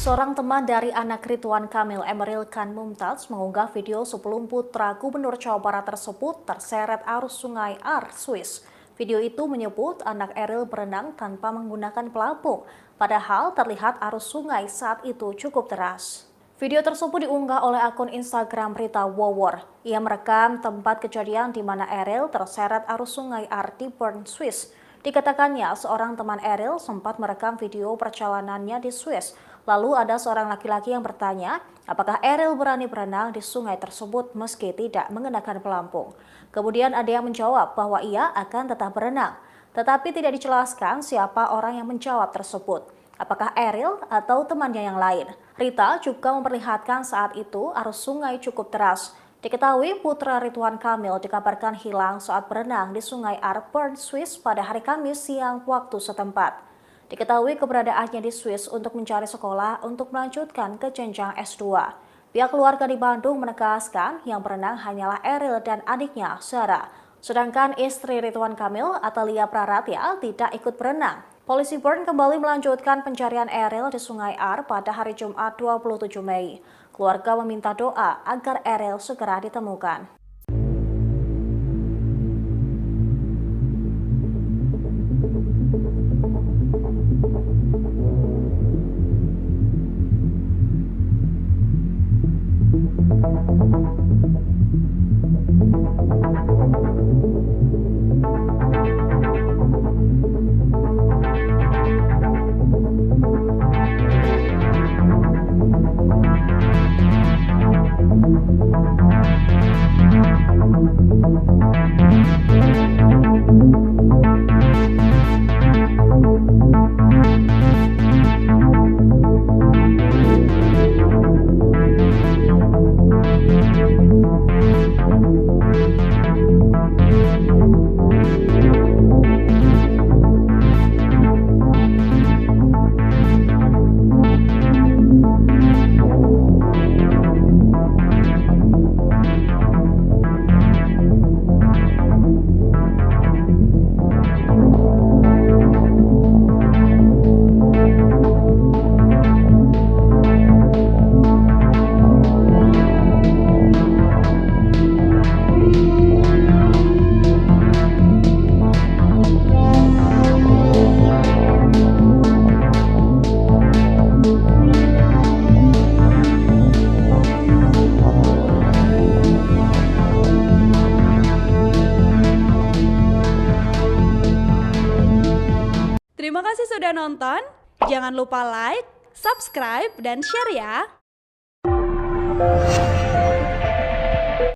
Seorang teman dari anak Ridwan Kamil, Emeril Khan Mumtaz, mengunggah video sebelum putra Gubernur Jawa Barat tersebut terseret arus sungai Swiss. Video itu menyebut anak Eril berenang tanpa menggunakan pelampung, padahal terlihat arus sungai saat itu cukup deras. Video tersebut diunggah oleh akun Instagram Rita Wowor. Ia merekam tempat kejadian di mana Eril terseret arus sungai di Bern, Swiss. Dikatakannya, seorang teman Eril sempat merekam video perjalanannya di Swiss. Lalu ada seorang laki-laki yang bertanya, apakah Eril berani berenang di sungai tersebut meski tidak mengenakan pelampung. Kemudian ada yang menjawab bahwa ia akan tetap berenang. Tetapi tidak dijelaskan siapa orang yang menjawab tersebut. Apakah Eril atau temannya yang lain? Rita juga memperlihatkan saat itu arus sungai cukup deras. Diketahui putra Ridwan Kamil dikabarkan hilang saat berenang di sungai Bern, Swiss pada hari Kamis siang waktu setempat. Diketahui keberadaannya di Swiss untuk mencari sekolah untuk melanjutkan ke jenjang S2. Pihak keluarga di Bandung menegaskan yang berenang hanyalah Eril dan adiknya Sarah. Sedangkan istri Ridwan Kamil, Atalia Praratya, tidak ikut berenang. Polisi Bern kembali melanjutkan pencarian Eril di Sungai pada hari Jumat 27 Mei. Keluarga meminta doa agar Eril segera ditemukan. Terima kasih sudah nonton. Jangan lupa like, subscribe, dan share ya.